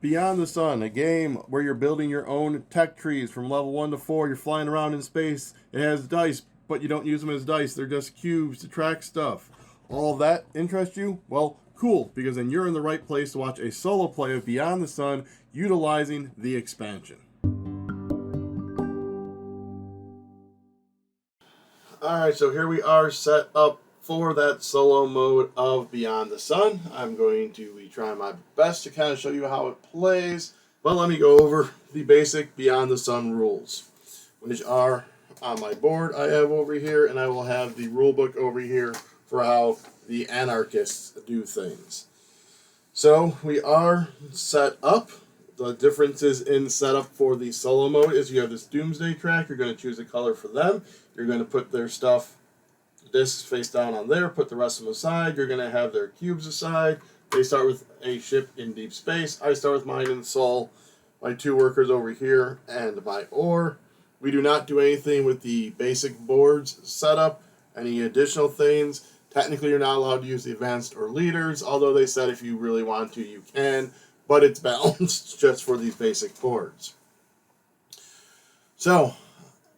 Beyond the Sun, a game where you're building your own tech trees from level 1 to 4. You're flying around in space. It has dice, but you don't use them as dice. They're just cubes to track stuff. All that interests you? Well, cool, because then you're in the right place to watch a solo play of Beyond the Sun utilizing the expansion. Alright, so here we are set up for that solo mode of Beyond the Sun. I'm going to be trying my best to kind of show you how it plays, but let me go over the basic Beyond the Sun rules, which are on my board I have over here, and I will have the rule book over here for how the anarchists do things. So we are set up. The differences in setup for the solo mode is you have this Doomsday track. You're going to choose a color for them. You're going to put their stuff, discs face down on there, put the rest of them aside. You're going to have their cubes aside. They start with a ship in deep space. I start with mine in Sol, my two workers over here, and my ore. We do not do anything with the basic boards setup. Any additional things, technically you're not allowed to use the advanced or leaders, although they said if you really want to, you can. But it's balanced just for these basic boards. So,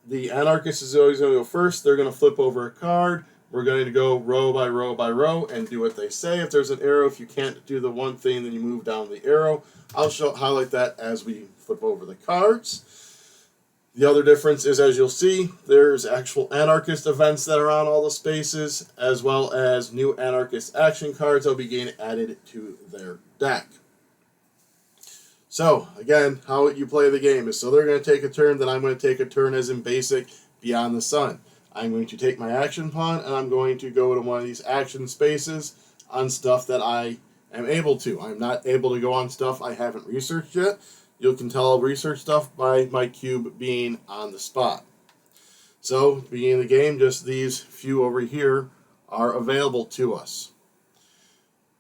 the anarchist is always going to go first. They're going to flip over a card. We're going to go row by row by row and do what they say. If there's an arrow, if you can't do the one thing, then you move down the arrow. I'll highlight that as we flip over the cards. The other difference is, as you'll see, there's actual anarchist events that are on all the spaces, as well as new anarchist action cards that will be getting added to their deck. So, again, how you play the game is, so they're going to take a turn, then I'm going to take a turn as in basic Beyond the Sun. I'm going to take my action pawn, and I'm going to go to one of these action spaces on stuff that I am able to. I'm not able to go on stuff I haven't researched yet. You can tell I'll research stuff by my cube being on the spot. So, at the beginning of the game, just these few over here are available to us.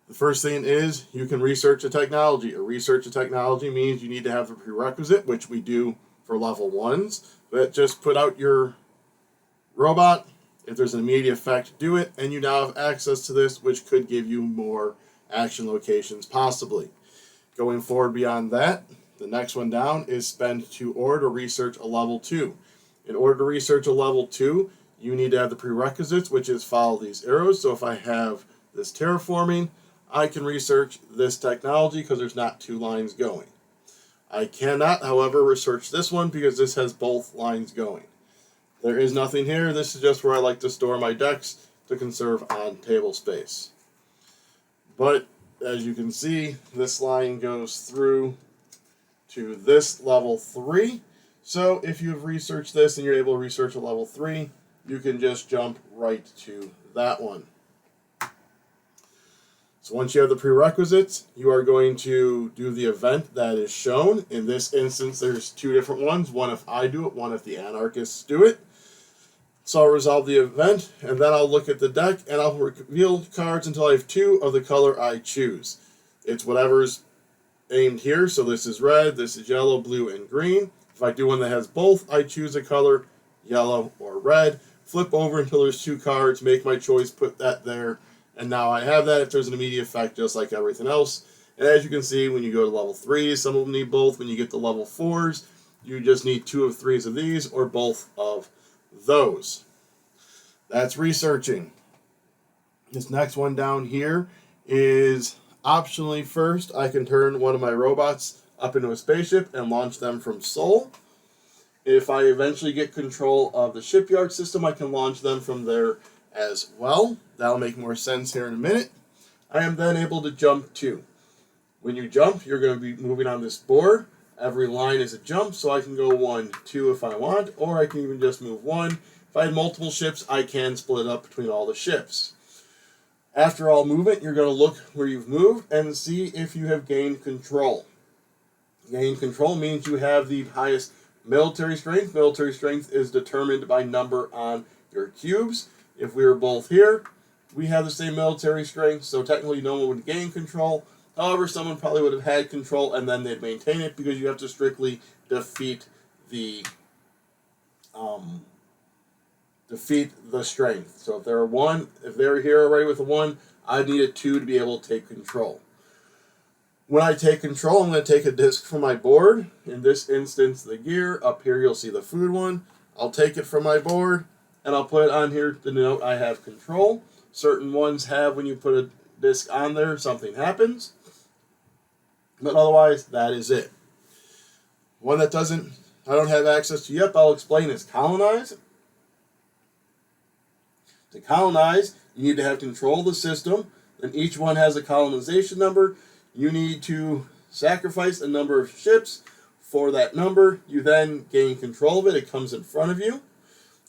The first thing is you can research a technology. A research a technology means you need to have a prerequisite, which we do for level 1s. But just put out your robot. If there's an immediate effect, do it. And you now have access to this, which could give you more action locations possibly. Going forward beyond that, the next one down is spend 2 ore to research a level 2. In order to research a level 2, you need to have the prerequisites, which is follow these arrows. So if I have this terraforming, I can research this technology because there's not 2 lines going. I cannot, however, research this one because this has both lines going. There is nothing here. This is just where I like to store my decks to conserve on table space. But as you can see, this line goes through to this level 3. So if you've researched this and you're able to research a level 3, you can just jump right to that one. So once you have the prerequisites, you are going to do the event that is shown. In this instance, there's 2 different ones. One if I do it, one if the anarchists do it. So I'll resolve the event, and then I'll look at the deck, and I'll reveal cards until I have 2 of the color I choose. It's whatever's aimed here. So this is red, this is yellow, blue, and green. If I do one that has both, I choose a color, yellow or red. Flip over until there's 2 cards, make my choice, put that there. And now I have that if there's an immediate effect, just like everything else. And as you can see, when you go to level 3s, some of them need both. When you get to level 4s, you just need 2 of 3s of these or both of those. That's researching. This next one down here is optionally first. I can turn one of my robots up into a spaceship and launch them from Sol. If I eventually get control of the shipyard system, I can launch them from there as well. That'll make more sense here in a minute. I am then able to jump 2. When you jump, you're going to be moving on this board. Every line is a jump, so I can go 1, 2 if I want, or I can even just move 1. If I had multiple ships, I can split up between all the ships. After all movement, you're going to look where you've moved and see if you have gained control. Gain control means you have the highest military strength. Military strength is determined by number on your cubes. If we were both here, we have the same military strength, so technically no one would gain control. However, someone probably would have had control and then they'd maintain it because you have to strictly defeat the strength. So if they're here already with a 1, I'd need a 2 to be able to take control. When I take control, I'm going to take a disk from my board. In this instance, the gear. Up here, you'll see the food one. I'll take it from my board, and I'll put it on here to denote I have control. Certain ones have, when you put a disk on there, something happens. But otherwise, that is it. One that I don't have access to yet, but I'll explain, is colonize. To colonize, you need to have control of the system. Then each one has a colonization number. You need to sacrifice a number of ships for that number. You then gain control of it. It comes in front of you.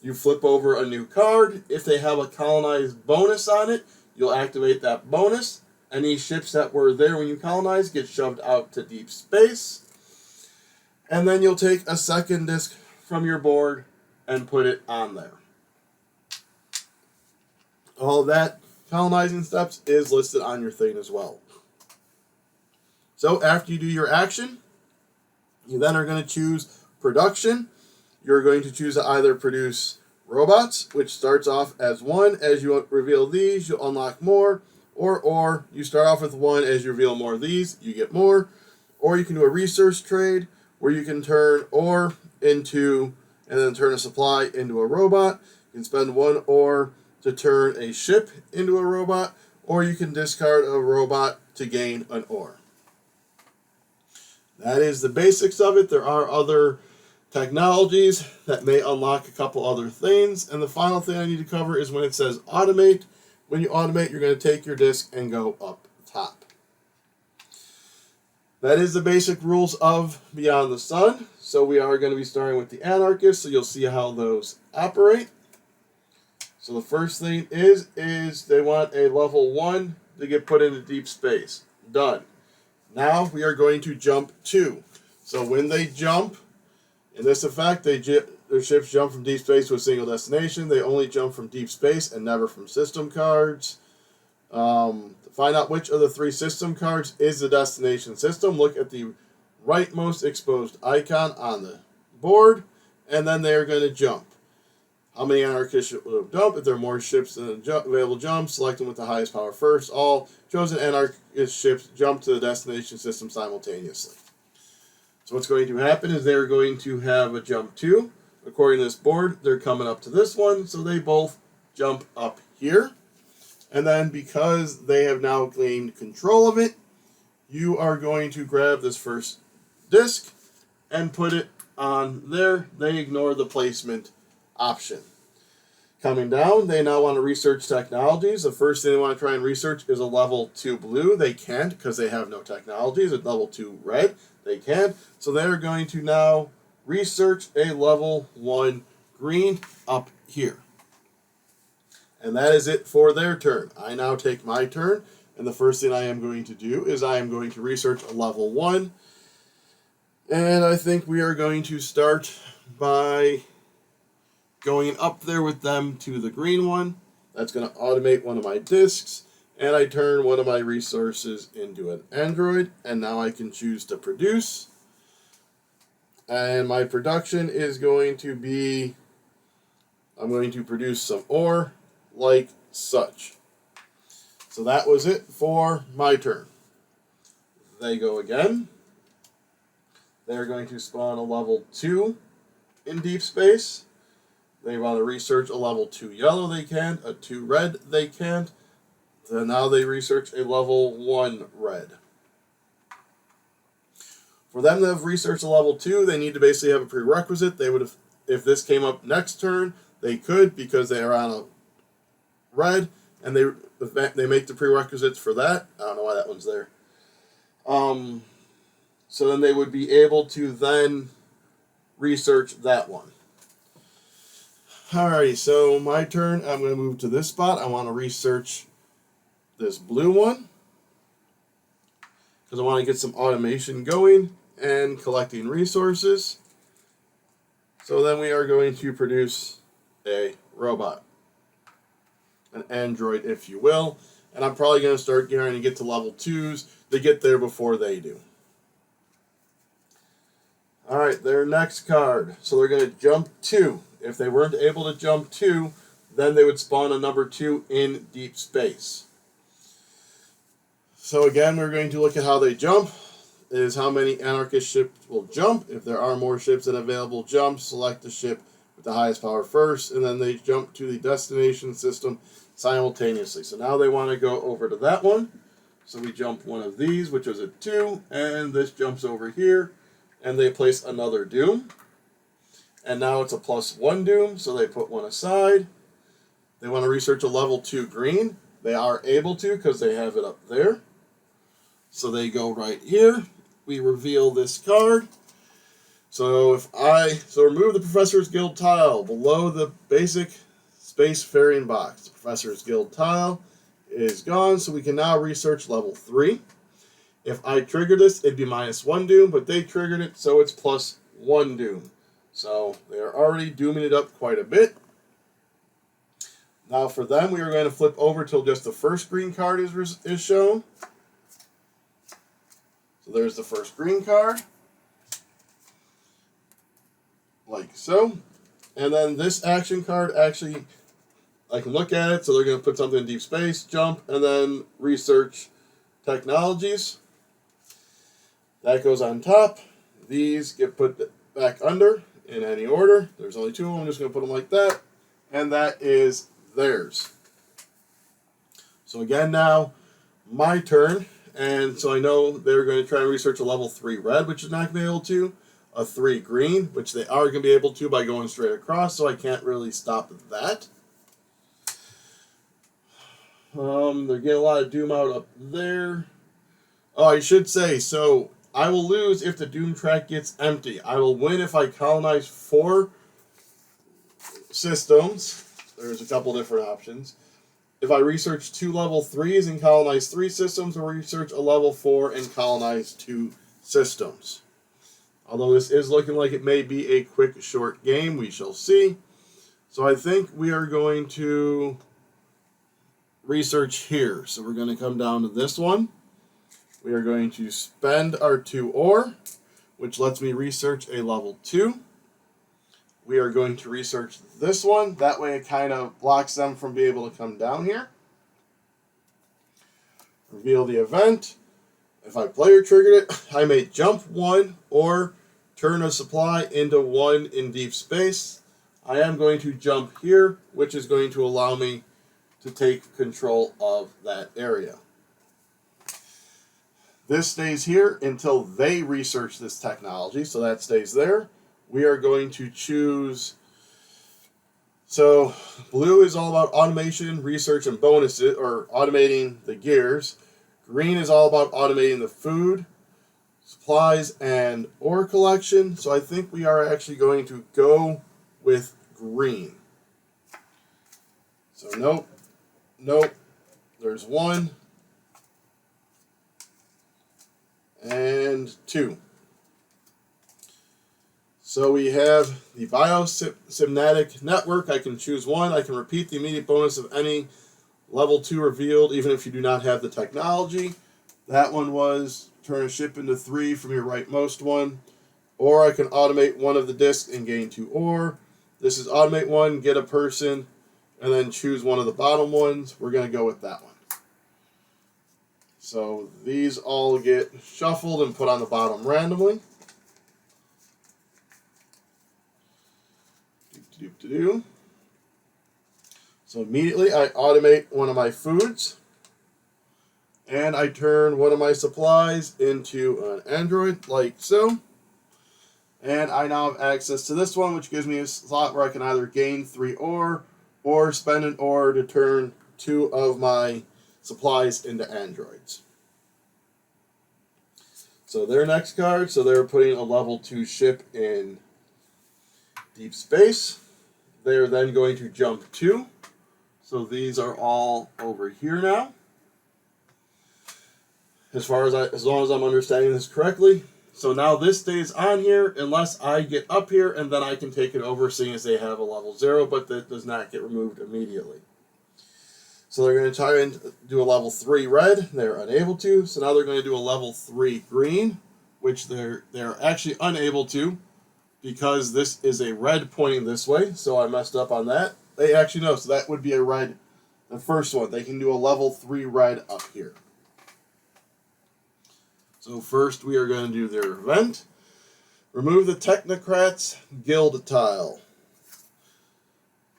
You flip over a new card. If they have a colonized bonus on it, you'll activate that bonus. Any ships that were there when you colonize get shoved out to deep space. And then you'll take a second disk from your board and put it on there. All of that colonizing steps is listed on your thing as well. So after you do your action, you then are going to choose production. You're going to choose to either produce robots, which starts off as 1. As you reveal these, you'll unlock more. Or you start off with 1. As you reveal more of these, you get more. Or you can do a resource trade where you can turn ore into, and then turn a supply into a robot. You can spend 1 ore to turn a ship into a robot, or you can discard a robot to gain an ore. That is the basics of it. There are other technologies that may unlock a couple other things. And the final thing I need to cover is when it says automate. When you automate, you're going to take your disk and go up top. That is the basic rules of Beyond the Sun. So we are going to be starting with the Anarchists, so you'll see how those operate. So the first thing is they want a level 1 to get put into deep space. Done. Now we are going to jump 2. So when they jump, in this effect, their ships jump from deep space to a single destination. They only jump from deep space and never from system cards. To find out which of the 3 system cards is the destination system, look at the rightmost exposed icon on the board, and then they are going to jump. How many anarchists will jump? If there are more ships than available jumps, select them with the highest power first. All chosen anarchist ships jump to the destination system simultaneously. So what's going to happen is they're going to have a jump 2. According to this board, they're coming up to this one, so they both jump up here. And then because they have now gained control of it, you are going to grab this first disc and put it on there. They ignore the placement option. Coming down, they now want to research technologies. The first thing they want to try and research is a level 2 blue. They can't because they have no technologies. A level 2 red, they can't. So they're going to now research a level 1 green up here. And that is it for their turn. I now take my turn, and the first thing I am going to do is I am going to research a level 1. And I think we are going to start by going up there with them to the green one. That's going to automate one of my disks, and I turn one of my resources into an android, and now I can choose to produce. And my production is going to be, I'm going to produce some ore like such. So that was it for my turn. They go again. They're going to spawn a level 2 in deep space. They want to research a level 2 yellow, they can't. A 2 red, they can't. So now they research a level 1 red. For them to have researched a level 2, they need to basically have a prerequisite. They would have, if this came up next turn, they could because they are on a red, and they make the prerequisites for that. I don't know why that one's there. So then they would be able to then research that one. Alrighty, so my turn. I'm going to move to this spot. I want to research this blue one because I want to get some automation going and collecting resources. So then we are going to produce a robot, an android, if you will. And I'm probably going to start trying to get to level 2s to get there before they do. Alright, their next card. So they're going to jump 2. If they weren't able to jump 2, then they would spawn a number 2 in deep space. So again, we're going to look at how they jump. Is how many anarchist ships will jump. If there are more ships than available jump, select the ship with the highest power first, and then they jump to the destination system simultaneously. So now they want to go over to that one. So we jump one of these, which was a 2, and this jumps over here, and they place another doom. And now it's a +1 doom, so they put one aside. They want to research a level 2 green. They are able to because they have it up there. So they go right here. We reveal this card. So remove the Professor's Guild tile below the basic spacefaring box. The Professor's Guild tile is gone, so we can now research level 3. If I trigger this, it'd be -1 doom, but they triggered it, so it's +1 doom. So they're already dooming it up quite a bit. Now for them, we are going to flip over till just the first green card is shown. So there's the first green card, like so. And then this action card, actually, I can look at it. So they're going to put something in deep space, jump, and then research technologies. That goes on top. These get put back under in any order. There's only 2 of them. I'm just going to put them like that. And that is theirs. So again, now my turn. And so I know they're going to try and research a level 3 red, which is not going to be able to. A 3 green, which they are going to be able to by going straight across, so I can't really stop that. They're getting a lot of doom out up there. Oh, I should say, so I will lose if the doom track gets empty. I will win if I colonize 4 systems. There's a couple different options. If I research 2 level 3s and colonize 3 systems, or research a level 4 and colonize 2 systems. Although this is looking like it may be a quick, short game, we shall see. So I think we are going to research here. So we're going to come down to this one. We are going to spend our 2 ore, which lets me research a level 2. We are going to research this one. That way it kind of blocks them from being able to come down here. Reveal the event. If I player triggered it, I may jump 1 or turn a supply into 1 in deep space. I am going to jump here, which is going to allow me to take control of that area. This stays here until they research this technology, so that stays there. We are going to choose, so blue is all about automation, research, and bonuses, or automating the gears. Green is all about automating the food, supplies, and ore collection. So I think we are actually going to go with green. So nope, there's 1 and 2. So we have the biosynaptic network. I can choose 1. I can repeat the immediate bonus of any level 2 revealed, even if you do not have the technology. That one was turn a ship into 3 from your rightmost one. Or I can automate 1 of the discs and gain 2 ore. This is automate 1, get a person, and then choose 1 of the bottom ones. We're going to go with that one. So these all get shuffled and put on the bottom randomly. So immediately I automate 1 of my foods, and I turn 1 of my supplies into an android, like so. And I now have access to this one, which gives me a slot where I can either gain 3 ore, or spend an ore to turn 2 of my supplies into androids. So their next card, so they're putting a level 2 ship in deep space. They're then going to jump 2. So these are all over here now. As long as I'm understanding this correctly. So now this stays on here unless I get up here, and then I can take it over, seeing as they have a level 0, but that does not get removed immediately. So they're going to try and do a level 3 red. They're unable to. So now they're going to do a level 3 green, which they're actually unable to, because this is a red pointing this way. So I messed up on that. They actually know, so that would be a red. The first one, they can do a level 3 red up here. So first we are going to do their event. Remove the Technocrats Guild tile.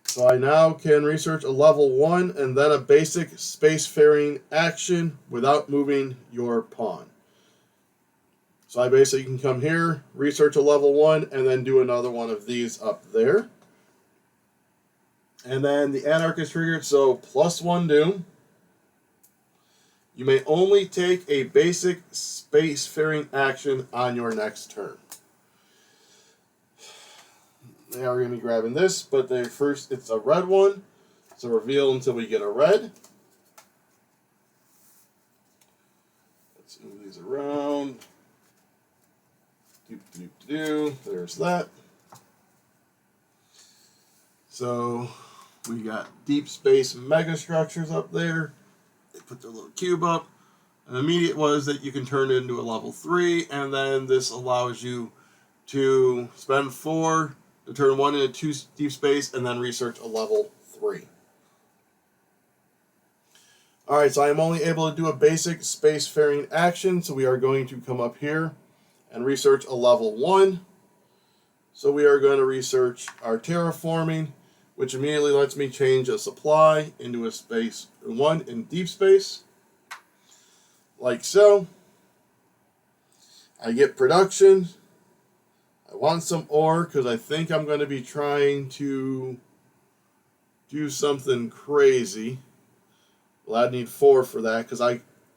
So I now can research a level 1 and then a basic spacefaring action without moving your pawn. So I basically can come here, research a level 1, and then do another one of these up there. And then the Anarchist triggered, so +1 Doom. You may only take a basic spacefaring action on your next turn. They are going to be grabbing this, but first it's a red one. So reveal until we get a red. Let's move these around. There's that. So we got deep space mega structures up there. They put their little cube up. An immediate was that you can turn it into a level 3, and then this allows you to spend 4 to turn 1 into 2 deep space, and then research a level 3. Alright, so I am only able to do a basic spacefaring action, so we are going to come up here and research a level 1. So we are going to research our terraforming, which immediately lets me change a supply into a space 1 in deep space, like so. I get production. I want some ore because I think I'm going to be trying to do something crazy. Well, I'd need 4 for that because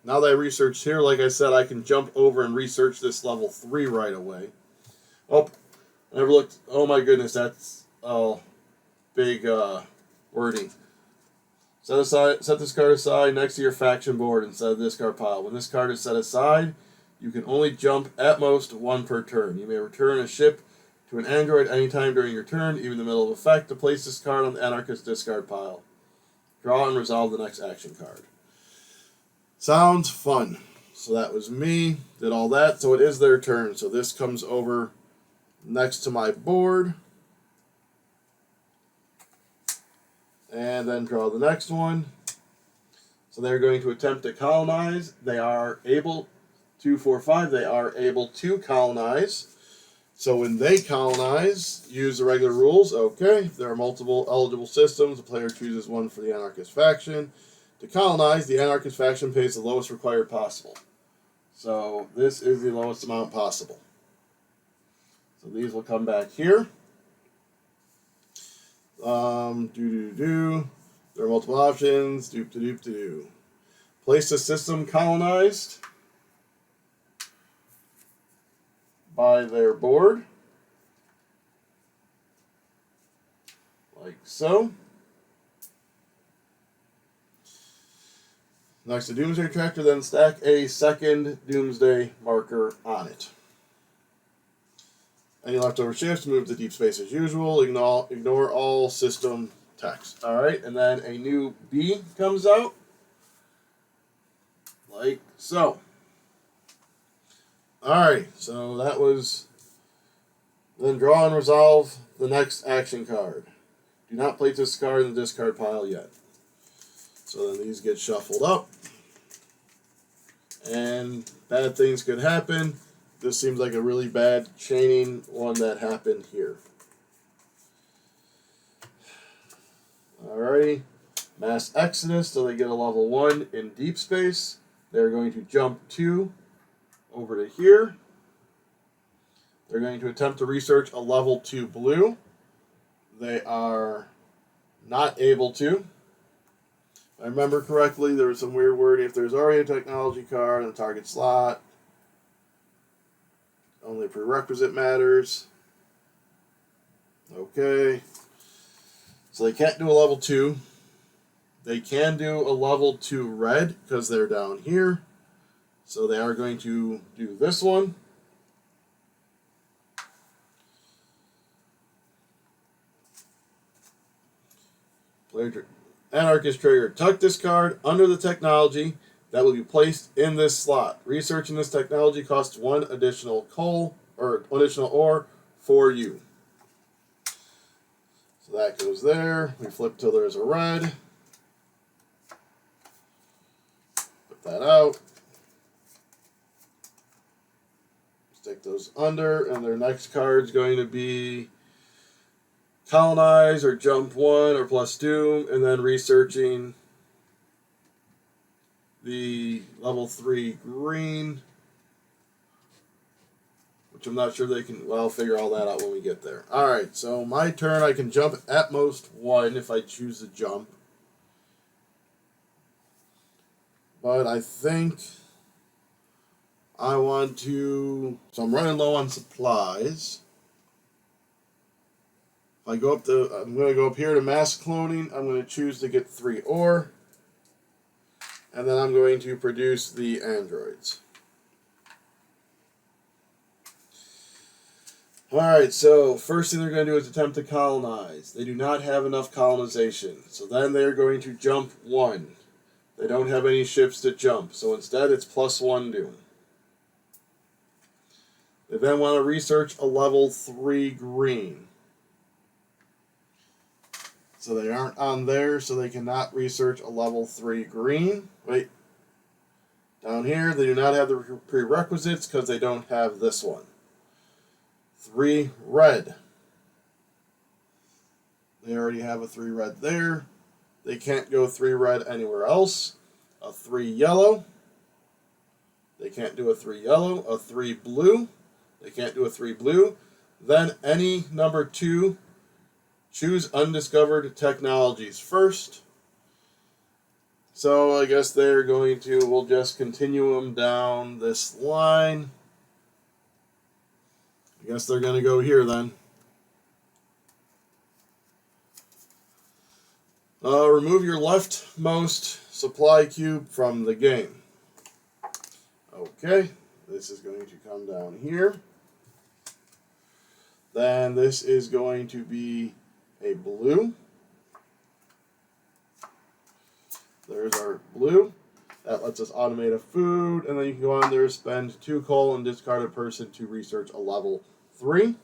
now that I researched here, like I said, I can jump over and research this level 3 right away. Oh, I never looked. Oh my goodness, that's big wording. Set this card aside next to your faction board instead of this card pile. When this card is set aside, you can only jump at most 1 per turn. You may return a ship to an android anytime during your turn, even in the middle of effect, to place this card on the Anarchist discard pile. Draw and resolve the next action card. Sounds fun. So that was me, did all that. So it is their turn. So this comes over next to my board. And then draw the next one. So they're going to attempt to colonize. They are able, 2, 4, 5, they are able to colonize. So when they colonize, use the regular rules. Okay, if there are multiple eligible systems, the player chooses one for the Anarchist faction. To colonize, the Anarchist faction pays the lowest required possible. So this is the lowest amount possible. So these will come back here. There are multiple options. Place the system colonized by their board, like so. Next to Doomsday Tractor, then stack a second Doomsday marker on it. Any leftover shifts, move to deep space as usual. Ignore all system text. Alright, and then a new B comes out, like so. Alright, so that was. Then draw and resolve the next action card. Do not place this card in the discard pile yet. So then these get shuffled up. And bad things could happen. This seems like a really bad chaining one that happened here. Alrighty. Mass Exodus, so they get a level 1 in deep space. They're going to jump 2 over to here. They're going to attempt to research a level 2 blue. They are not able to. If I remember correctly, there was some weird wording. If there's already a technology card in the target slot, only prerequisite matters. Okay. So they can't do a level 2. They can do a level 2 red because they're down here. So they are going to do this one. Anarchist trigger. Tuck this card under the technology that will be placed in this slot. Researching this technology costs 1 additional coal or additional ore for you. So that goes there. We flip till there's a red. Put that out. Stick those under, and their next card is going to be colonize or jump 1 or plus doom, and then researching the level 3 green, which I'm not sure they can. Well, I'll figure all that out when we get there. Alright, so my turn, I can jump at most 1 if I choose to jump. But I think I want to. So I'm running low on supplies. If I go up to. I'm going to go up here to mass cloning. I'm going to choose to get 3 ore. And then I'm going to produce the androids. Alright, so first thing they're going to do is attempt to colonize. They do not have enough colonization. So then they're going to jump 1. They don't have any ships to jump. So instead it's plus 1 doom. They then want to research a level 3 green. So they aren't on there, so they cannot research a level 3 green. Wait. Down here, they do not have the prerequisites because they don't have this one. 3 red. They already have a 3 red there. They can't go 3 red anywhere else. A 3 yellow. They can't do a 3 yellow. A 3 blue. They can't do a 3 blue. Then any number 2. Choose undiscovered technologies first. So I guess they're going to, we'll just continue them down this line. I guess they're going to go here then. Remove your leftmost supply cube from the game. Okay, this is going to come down here. Then this is going to be a blue. There's our blue. That lets us automate a food, and then you can go on there, spend 2 coal, and discard a person to research a level 3.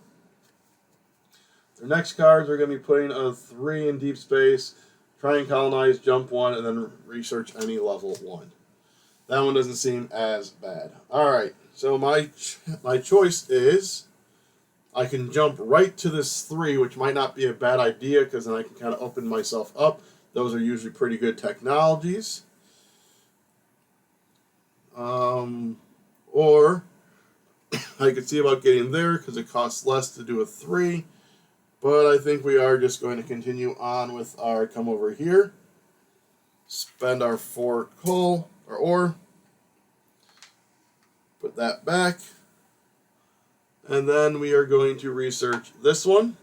Their next cards are going to be putting a 3 in deep space, try and colonize, jump 1, and then research any level 1. That one doesn't seem as bad. Alright, so my choice is I can jump right to this 3, which might not be a bad idea because then I can kind of open myself up. Those are usually pretty good technologies. Or I could see about getting there because it costs less to do a 3. But I think we are just going to continue on with our come over here. Spend our 4 coal or ore. Put that back. And then we are going to research this one.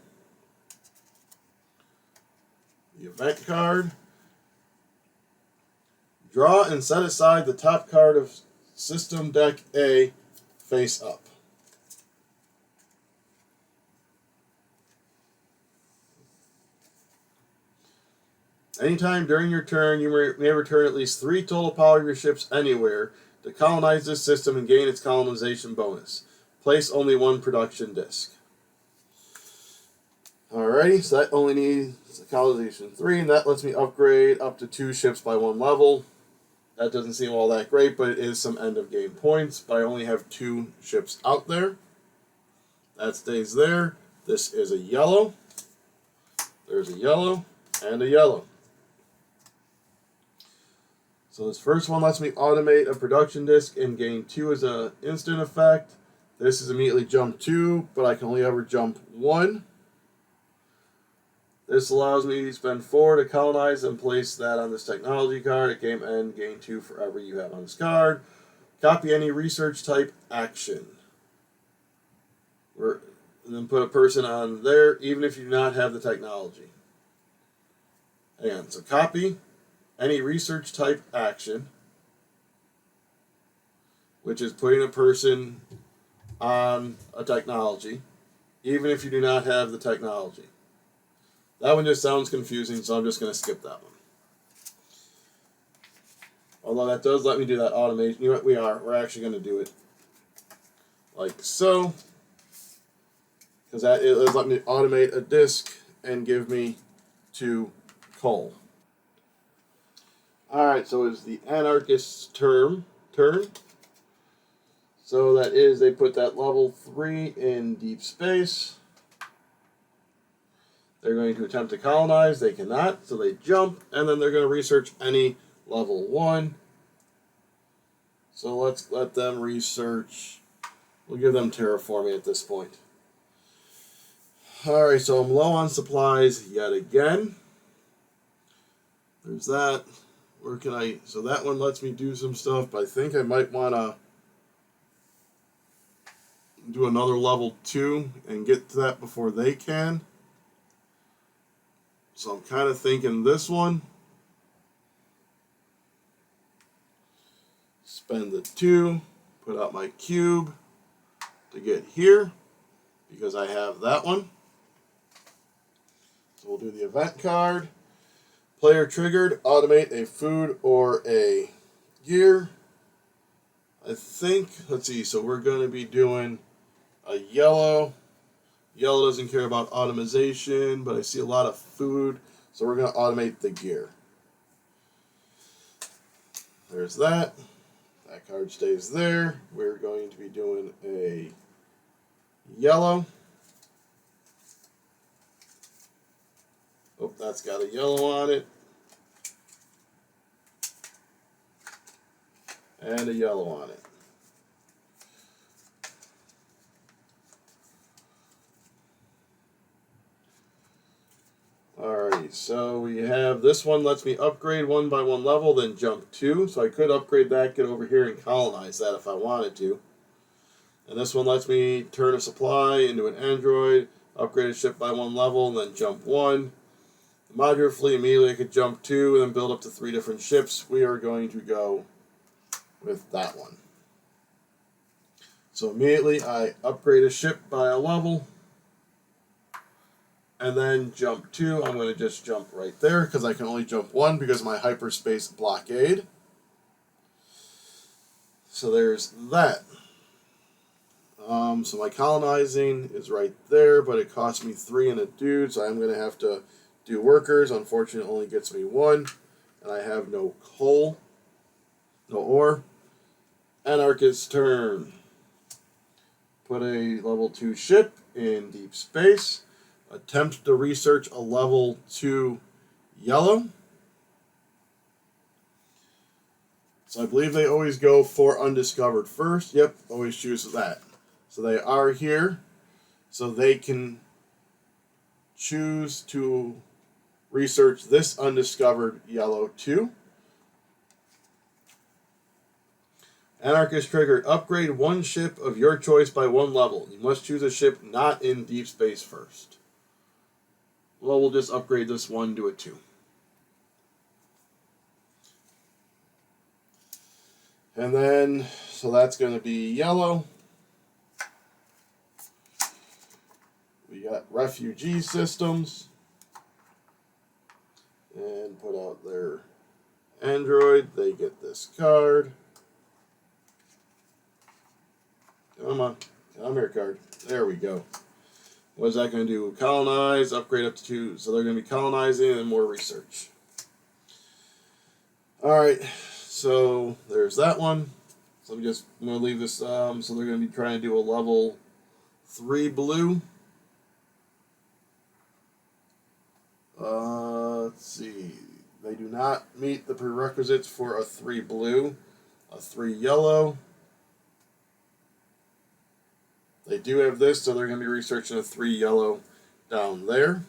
The event card. Draw and set aside the top card of System Deck A face up. Anytime during your turn, you may return at least 3 total power of your ships anywhere to colonize this system and gain its colonization bonus. Place only 1 production disc. Alrighty, so that only needs a colonization 3, and that lets me upgrade up to 2 ships by 1 level. That doesn't seem all that great, but it is some end of game points. But I only have 2 ships out there. That stays there. This is a yellow. There's a yellow and a yellow. So this first one lets me automate a production disk and gain 2 as an instant effect. This is immediately jump 2, but I can only ever jump 1. This allows me to spend 4 to colonize and place that on this technology card. At game end, gain 2 forever you have on this card. Copy any research type action. And then put a person on there, even if you do not have the technology. And so copy any research type action, which is putting a person on a technology, even if you do not have the technology. That one just sounds confusing, so I'm just going to skip that one. Although that does let me do that automation. You know what? We're actually going to do it like so. Because that it let me automate a disk and give me 2 coal. Alright, so it's the anarchist's turn. So that is, they put that level 3 in deep space. They're going to attempt to colonize. They cannot, so they jump, and then they're going to research any level 1. So let's let them research. We'll give them terraforming at this point. Alright, so I'm low on supplies yet again. There's that. Where can I... So that one lets me do some stuff, but I think I might want to do another level 2 and get to that before they can. So I'm kind of thinking this one. Spend the 2, put out my cube to get here, because I have that one. So we'll do the event card. Player triggered, automate a food or a gear. I think, let's see, so we're going to be doing a yellow. Yellow doesn't care about automation, but I see a lot of food, so we're going to automate the gear. There's that. That card stays there. We're going to be doing a yellow. Oh, that's got a yellow on it. And a yellow on it. Alright, so we have this one lets me upgrade 1 by 1 level, then jump 2. So I could upgrade that, get over here and colonize that if I wanted to. And this one lets me turn a supply into an android, upgrade a ship by 1 level, and then jump 1. The modular fleet, immediately I could jump 2 and then build up to 3 different ships. We are going to go with that one. So immediately I upgrade a ship by a level. And then jump 2, I'm going to just jump right there because I can only jump 1 because of my hyperspace blockade. So there's that. So my colonizing is right there, but it costs me 3 and a dude, so I'm going to have to do workers. Unfortunately, it only gets me 1, and I have no coal, no ore. Anarchist's turn. Put a level 2 ship in deep space. Attempt to research a level 2 yellow. So I believe they always go for undiscovered first. Yep, always choose that. So they are here. So they can choose to research this undiscovered yellow 2. Anarchist triggered. Upgrade 1 ship of your choice by 1 level. You must choose a ship not in deep space first. Well, we'll just upgrade this 1 to a 2. And then, so that's going to be yellow. We got refugee systems. And put out their android. They get this card. Come on. Come here, card. There we go. What is that going to do? Colonize, upgrade up to 2. So they're going to be colonizing and more research. Alright, so there's that one. So I'm going to leave this. So they're going to be trying to do a level 3 blue. Let's see. They do not meet the prerequisites for a 3 blue. A 3 yellow. They do have this, so they're going to be researching a 3 yellow down there.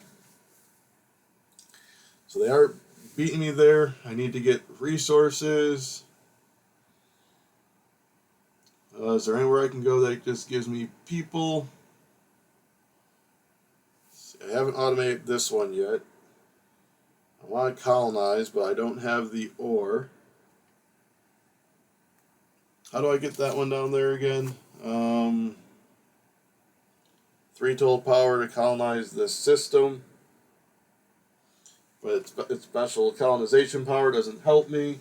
So they are beating me there. I need to get resources. Is there anywhere I can go that just gives me people? I haven't automated this one yet. I want to colonize, but I don't have the ore. How do I get that one down there again? 3 total power to colonize this system. But its special colonization power doesn't help me.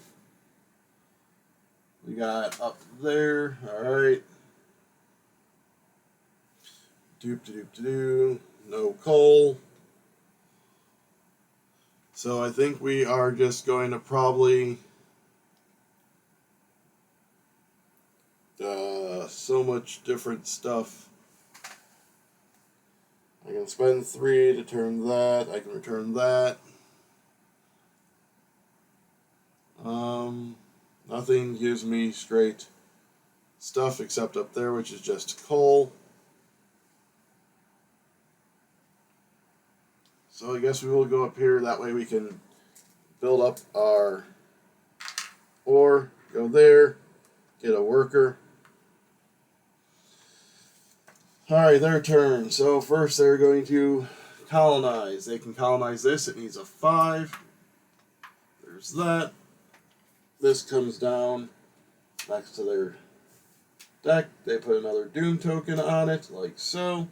We got up there. Alright. Doop-de-doop-de-doo. No coal. So I think we are just going to probably... so so much different stuff. I can spend 3 to turn that. I can return that. Nothing gives me straight stuff except up there, which is just coal. So I guess we will go up here. That way we can build up our ore. Go there. Get a worker. Alright, their turn. So first they're going to colonize. They can colonize this. It needs a 5. There's that. This comes down next to their deck. They put another Doom token on it, like so.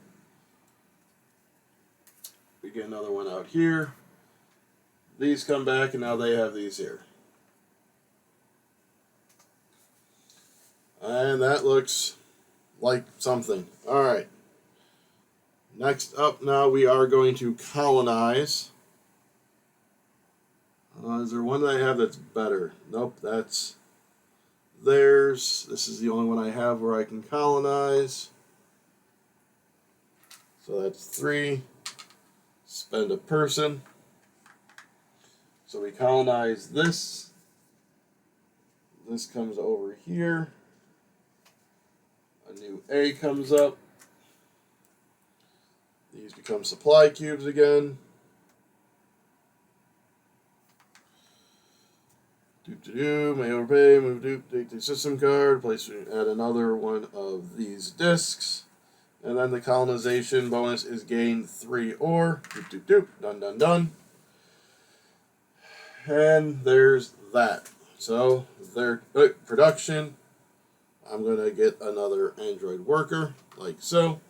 We get another one out here. These come back, and now they have these here. And that looks like something. Alright. Next up now we are going to colonize. Is there one that I have that's better? Nope, that's theirs. This is the only one I have where I can colonize. So that's 3. Spend a person. So we colonize this. This comes over here. A new A comes up. These become supply cubes again. May overpay, move take the system card, place add another one of these discs. And then the colonization bonus is gain 3 ore. Done, done, done. And there's that. So their production. I'm going to get another android worker, like so.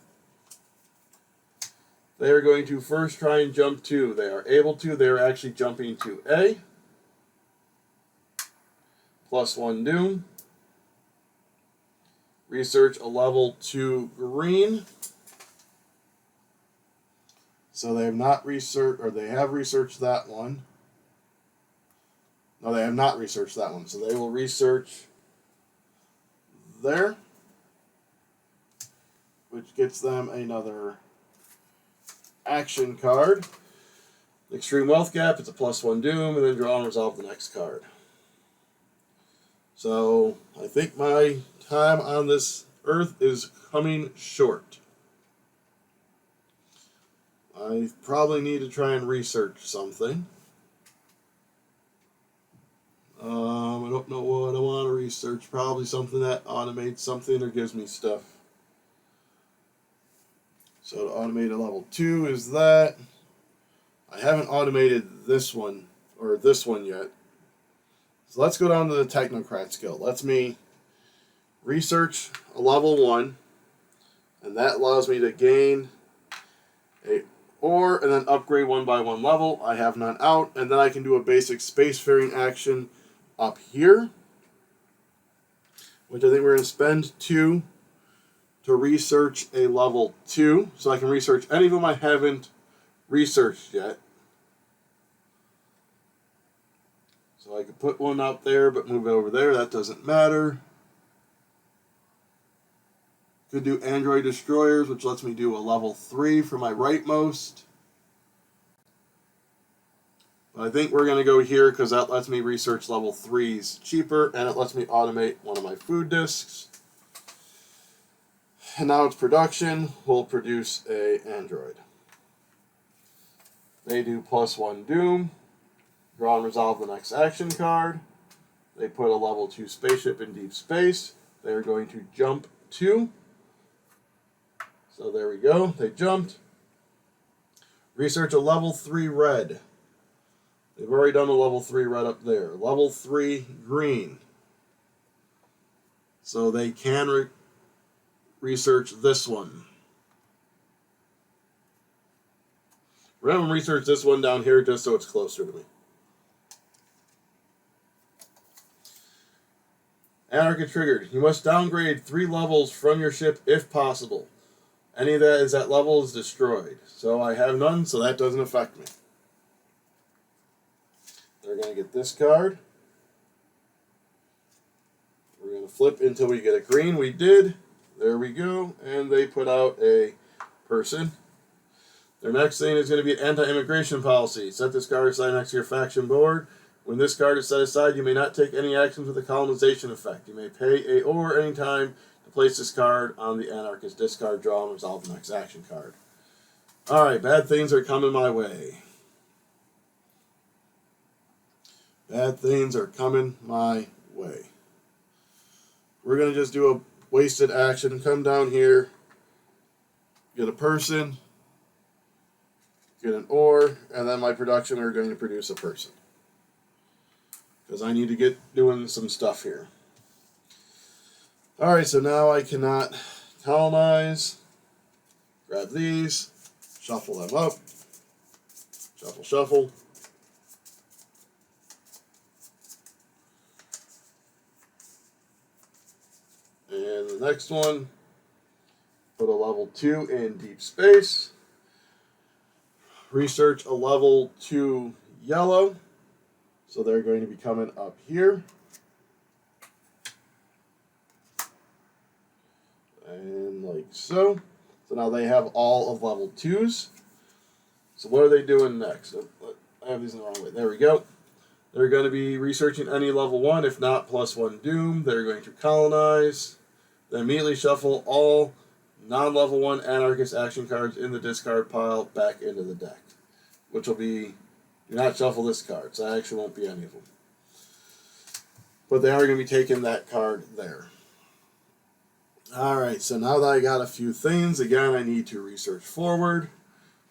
They are going to first try and jump to. They are able to. They are actually jumping to A. +1 Doom. Research a level 2 green. So they have not researched, or they have researched that one. No, they have not researched that one. So they will research there, which gets them another action card. Extreme Wealth Gap, it's a +1 Doom, and then draw and resolve the next card. So I think my time on this earth is coming short. I probably need to try and research something. I don't know what I want to research. Probably something that automates something or gives me stuff. So to automate a level 2 is that. I haven't automated this one or this one yet. So let's go down to the Technocrat skill. Lets me research a level 1, and that allows me to gain a ore and then upgrade 1 by 1 level. I have none out, and then I can do a basic spacefaring action up here, which I think we're going to spend 2 to research a level 2, so I can research any of them I haven't researched yet. So I could put one out there, but move it over there. That doesn't matter. Could do Android Destroyers, which lets me do a level 3 for my rightmost. But I think we're going to go here because that lets me research level 3s cheaper, and it lets me automate one of my food discs. And now it's production. We'll produce a android. They do +1 Doom. Draw and resolve the next action card. They put a level 2 spaceship in deep space. They're going to jump 2. So there we go. They jumped. Research a level 3 red. They've already done a level 3 red up there. Level 3 green. So they can research this one. We're going to research this one down here just so it's closer to me. Anarchist triggered. You must downgrade 3 levels from your ship if possible. Any of that is at level is destroyed. So I have none, so that doesn't affect me. They're going to get this card. We're going to flip until we get a green. We did. There we go. And they put out a person. Their next thing is going to be anti-immigration policy. Set this card aside next to your faction board. When this card is set aside, you may not take any actions with a colonization effect. You may pay a or any time to place this card on the anarchist discard draw and resolve the next action card. Alright, bad things are coming my way. Bad things are coming my way. We're going to just do a wasted action. Come down here, get a person, get an ore, and then my production are going to produce a person. Because I need to get doing some stuff here. Alright, so now I cannot colonize. Grab these, shuffle them up, shuffle, shuffle. And the next one, put a level 2 in deep space. Research a level 2 yellow. So they're going to be coming up here. And like so. So now they have all of level 2s. So what are they doing next? I have these in the wrong way. There we go. They're going to be researching any level 1, if not +1 doom. They're going to colonize. Then immediately shuffle all non-level 1 anarchist action cards in the discard pile back into the deck. Which will be, do not shuffle this card, so that actually won't be any of them. But they are going to be taking that card there. Alright, so now that I got a few things, again, I need to research forward.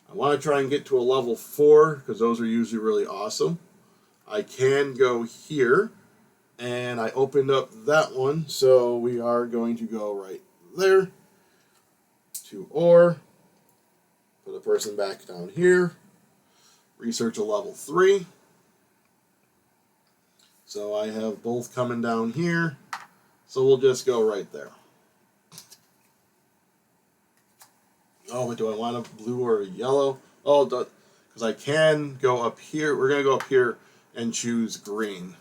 I want to try and get to a level 4, because those are usually really awesome. I can go here, and I opened up that one, so we are going to go right there. To ore. Put a person back down here. Research a level 3. So I have both coming down here. So we'll just go right there. Oh, but do I want a blue or a yellow? Oh, because I can go up here. We're going to go up here and choose green.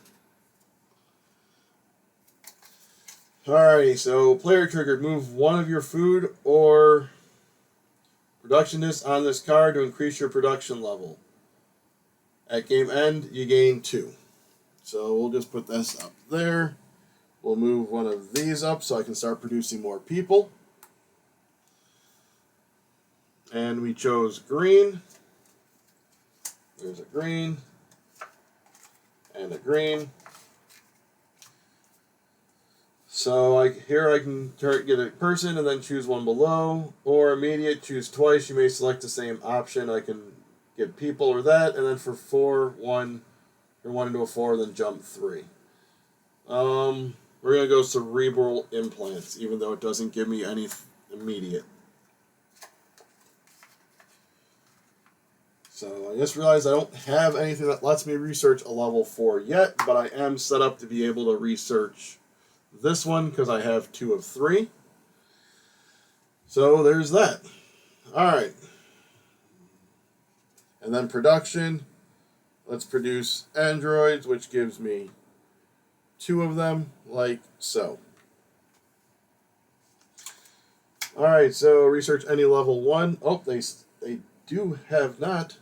Alrighty, so player triggered. Move one of your food or production discs on this card to increase your production level. At game end, you gain 2. So we'll just put this up there. We'll move one of these up so I can start producing more people. And we chose green. There's a green. And a green. So here I can get a person and then choose one below. Or immediate, choose twice. You may select the same option. I can get people or that. And then for 4, 1, or 1 into a 4, then jump 3. We're going to go cerebral implants, even though it doesn't give me any immediate. So I just realized I don't have anything that lets me research a level 4 yet, but I am set up to be able to research this one because I have 2 of 3. So there's that. Alright. And then production. Let's produce androids, which gives me 2 of them, like so. Alright, so research any level 1. Oh, they do have not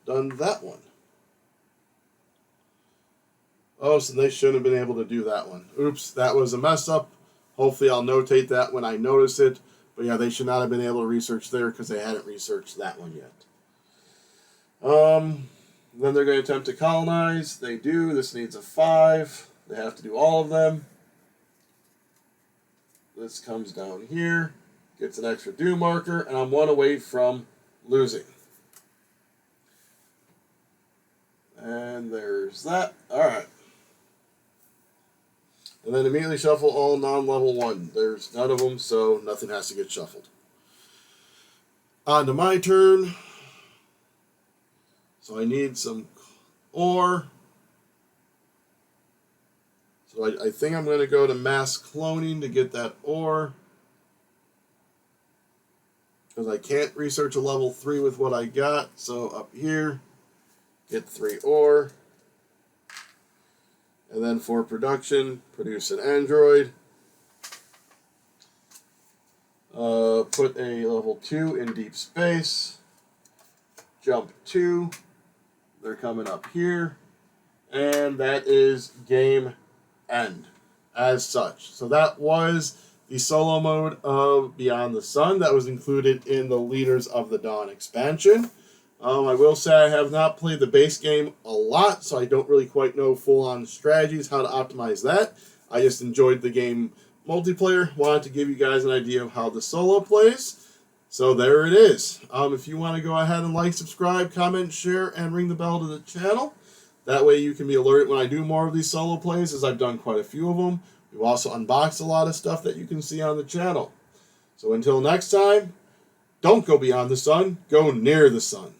done that one. Oh, so they shouldn't have been able to do that one. Oops, that was a mess up. Hopefully I'll notate that when I notice it. But yeah, they should not have been able to research there because they hadn't researched that one yet. Then they're going to attempt to colonize. They do. This needs a 5. They have to do all of them. This comes down here. Gets an extra do marker. And I'm 1 away from losing. And there's that. Alright. And then immediately shuffle all non-level 1. There's none of them, so nothing has to get shuffled. On to my turn. So I need some ore. So I think I'm going to go to mass cloning to get that ore. Because I can't research a level 3 with what I got. So up here, get 3 ore. And then for production, produce an android. Put a level 2 in deep space. Jump 2. They're coming up here. And that is game end as such. So that was the solo mode of Beyond the Sun that was included in the Leaders of the Dawn expansion. I will say I have not played the base game a lot, so I don't really quite know full-on strategies, how to optimize that. I just enjoyed the game multiplayer, wanted to give you guys an idea of how the solo plays. So there it is. If you want to go ahead and like, subscribe, comment, share, and ring the bell to the channel. That way you can be alerted when I do more of these solo plays, as I've done quite a few of them. We've also unboxed a lot of stuff that you can see on the channel. So until next time, don't go beyond the sun, go near the sun.